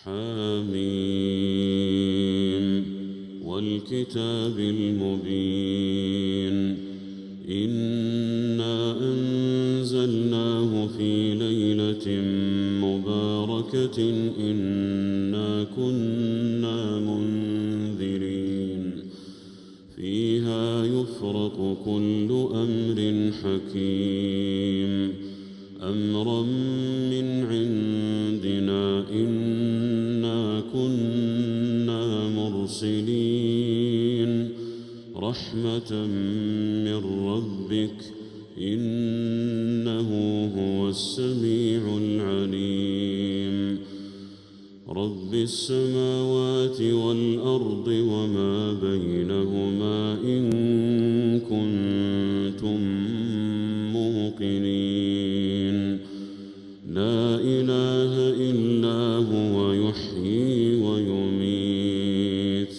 حميم والكتاب المبين إنا أنزلناه في ليلة مباركة إنا كنا منذرين فيها يفرق كل أمر حكيم أمرا من عندنا إنا كنا مرسلين رحمة من ربك إنه هو السميع العليم رب السماوات والأرض وما بينهما إن كنتم موقنين لا إله إلا هو يحيي ويميت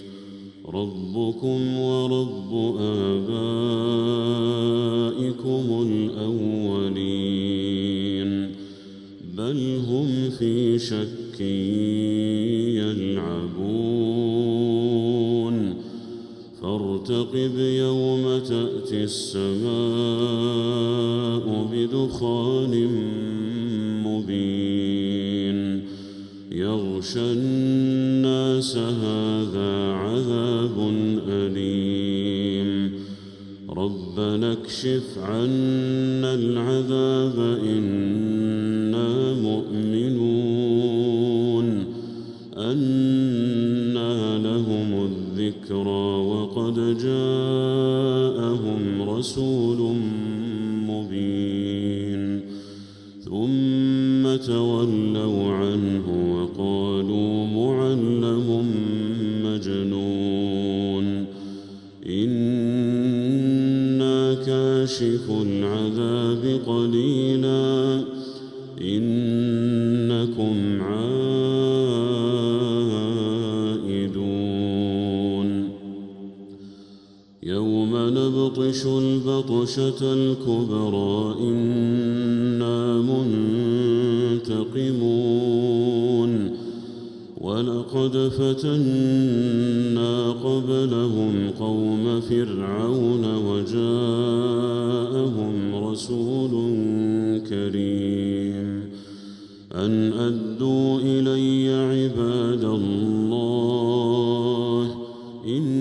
ربكم ورب آبائكم الأولين بل هم في شك يلعبون فارتقب يوم تأتي السماء بدخان مبين يغشى الناس هذا عذاب أليم ربنا اكشف عنا العذاب إنا مؤمنون أنى لهم الذكرى وقد جاءهم رسول مبين ثم تولوا عنه وقالوا معلم مجنون إنا كاشف العذاب قليلا إنكم عائدون يوم نبطش البطشة الكبرى إنا منتقمون ولقد فتنا قبلهم قوم فرعون وجاءهم رسول كريم أن أدوا إلي عباد الله إني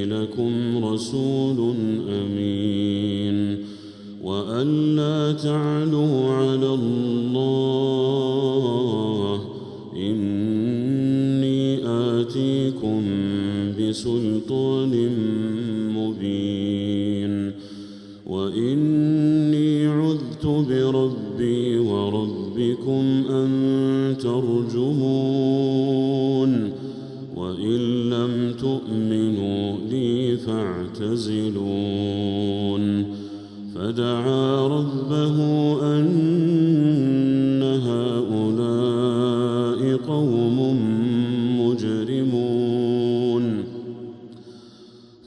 لكم رسول أمين وأن لا تعلوا على الله إني آتيكم بسلطان مبين وإني عذت بربي وربكم أن ترجمون وإن لم تؤمنوا لي فاعتزلون فدعا ربه أن هؤلاء قوم مجرمون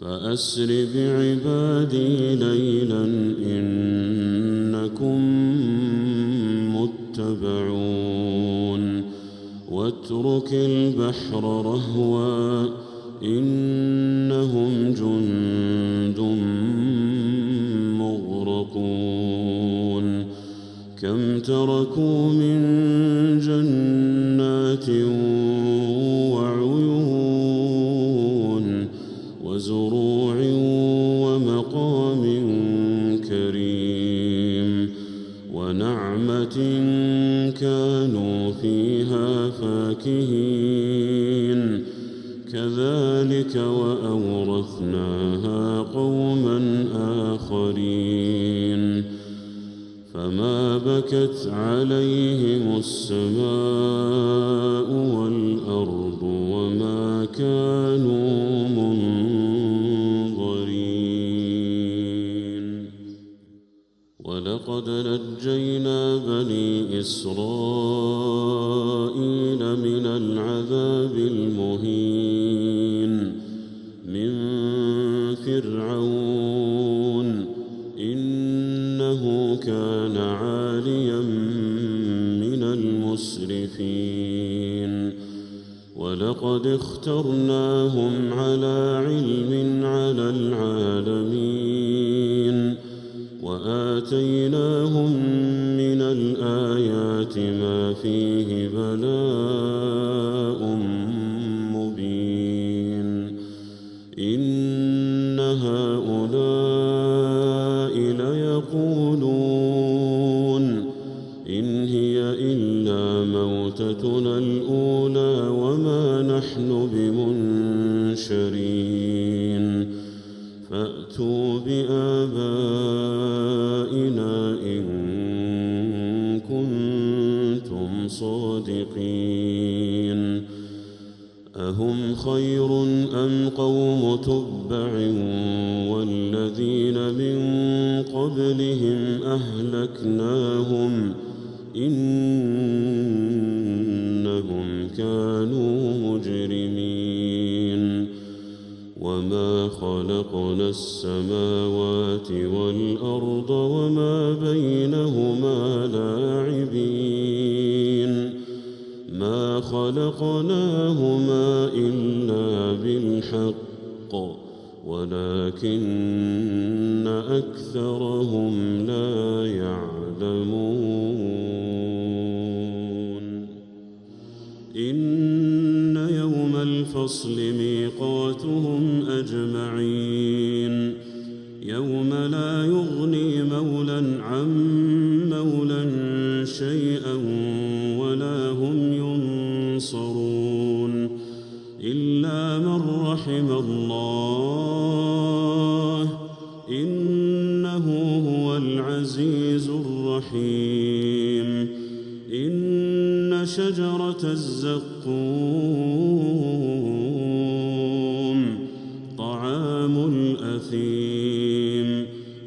فأسر بعبادي ليلا إنكم متبعون واترك البحر رهوا إنهم جند مغرقون كم تركوا من جنات وعيون وزروع ومقام كريم ونعمة كانوا فيها فاكهين كذلك وأورثناها قوما آخرين فما بكت عليهم السماء والأرض وما كانوا منظرين ولقد نجينا بني إسرائيل من العذاب المهين من فرعون إنه كان عاليا من المسرفين المسرفين ولقد اخترناهم على علم على العالمين وآتيناهم من الآيات ما فيه بلاء مبين إن هؤلاء ليقولون إن هي إلا موتتنا الأولى وما نحن بمنشرين فأتوا بآبائنا إن كنتم صادقين أهم خير أم قوم تبع والذين من قبلهم أهلكناهم إنهم كانوا مجرمين وما خلقنا السماوات والأرض وما بينهما لاعبين ما خلقناهما إلا بالحق ولكن أكثرهم لا يعلمون إن يوم الفصل ميقاتهم أجمعين يوم لا يغني مولى عن مولى شيئا ولا هم ينصرون إلا من رحم الله إنه هو العزيز الرحيم إن شجرة الزقوم طعام الأثيم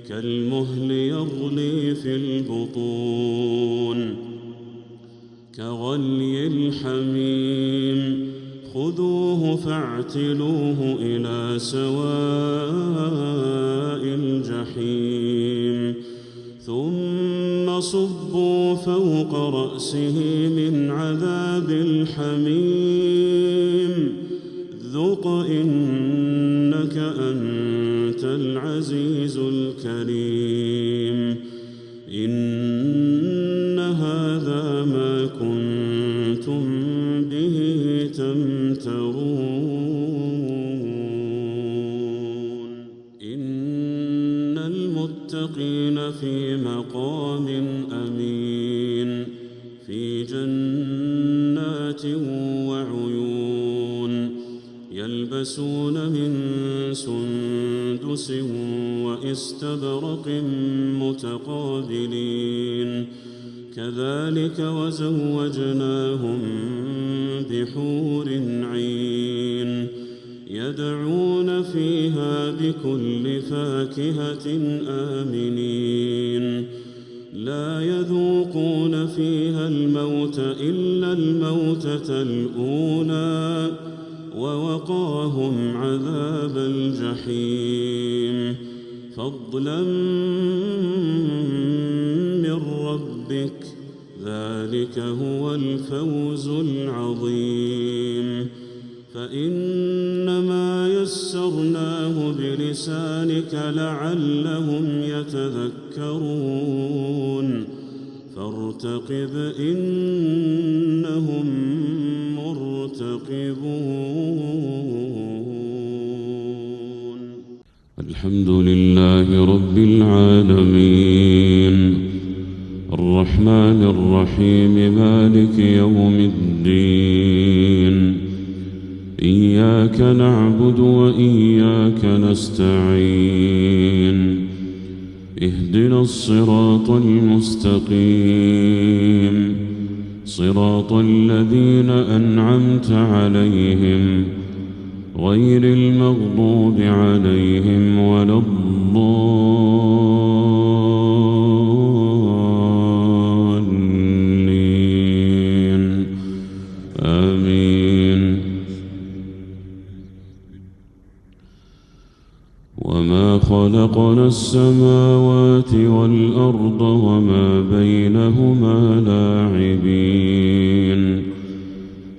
كالمهل يغلي في البطون كغلي الحميم خذوه فاعتلوه إلى سواء الجحيم ثم صبوا فوق رأسه من عذاب الحميم ذق إنك أنت العزيز الكريم إن هذا ما كنتم به تمترون إن المتقين في مقام أمين في جنات وعيون يلبسون من سندس وإستبرق متقابلين كذلك وزوجناهم بحور عين يدعون فيها بكل فاكهة آمنين لا يذوقون فيها الموت إلا الموتة الأولى ووقاهم عذاب الجحيم فضلا من ربك ذلك هو الفوز العظيم فإنما يسرناه بلسانك لعلهم يتذكرون فارتقب إنهم مرتقبون الحمد لله رب العالمين الرحمن الرحيم مالك يوم الدين إياك نعبد وإياك نستعين اهدنا الصراط المستقيم صراط الذين أنعمت عليهم غير المغضوب عليهم ولا الضالين آمين وما خلقنا السماوات والأرض وما بينهما لاعبين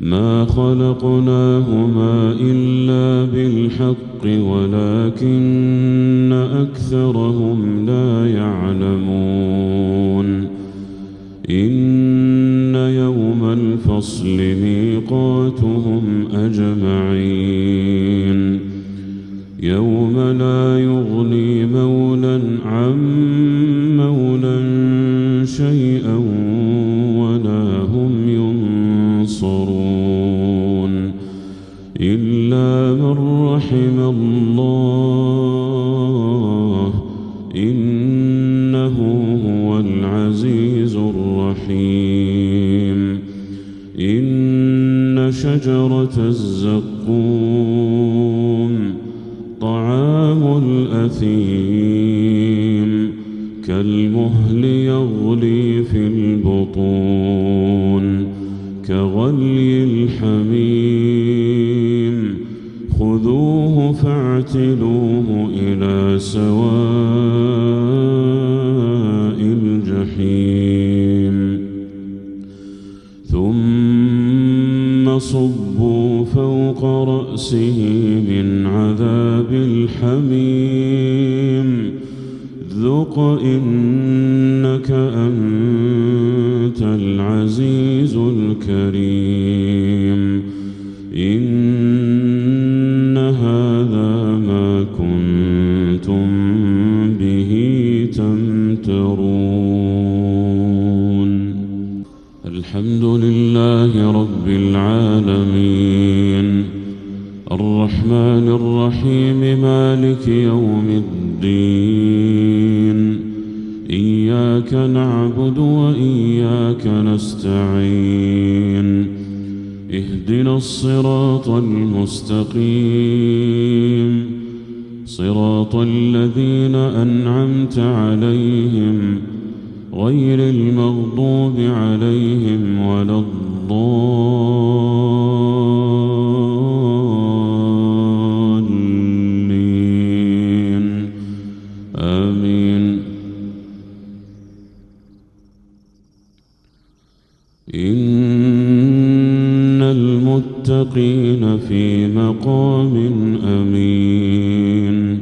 ما خلقناهما إلا بالحق ولكن أكثرهم لا يعلمون إن يوم الفصل ميقاتهم أجمعين يوم لا يغني مولى عن مولى شيئا ولا هم ينصرون إلا من رحم الله إنه هو العزيز الرحيم إن شجرة الزقوم طعام الأثيم كالمهل يغلي في البطون كغلي الحميم خذوه فاعتلوه إلى سواء الجحيم ثم صبوا فوق رأسه من عذاب الحميم ذق إنك أنت العزيز الكريم إن هذا ما كنتم به تمترون الحمد لله رب العالمين الرحمن الرحيم مالك يوم الدين إياك نعبد وإياك نستعين اهدنا الصراط المستقيم صراط الذين أنعمت عليهم غير المغضوب عليهم ولا الضالين آمين إن المتقين في مقام أمين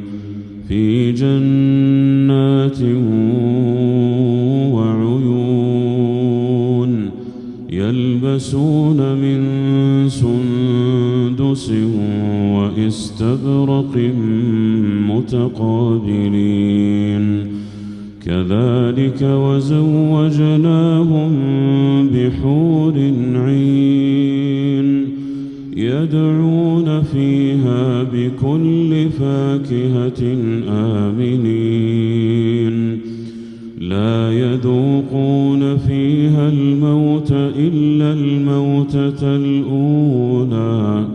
في جنات وعيون يلبسون من سندس وإستبرق متقابلين كذلك وزوجناهم بحور عين يدعون فيها بكل فاكهة آمنين لا يذوقون فيها الموت إلا الموتة الأولى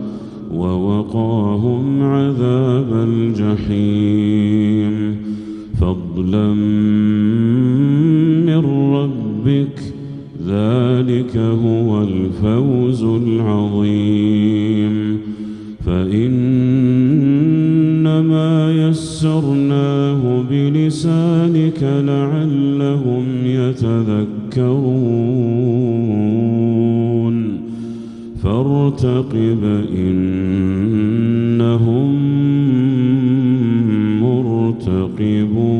ووقاهم عذاب الجحيم فضلا من ربك ذلك هو الفوز العظيم فإنما يسرناه بلسانك لعلهم يتذكرون فارتقب إنهم مرتقبون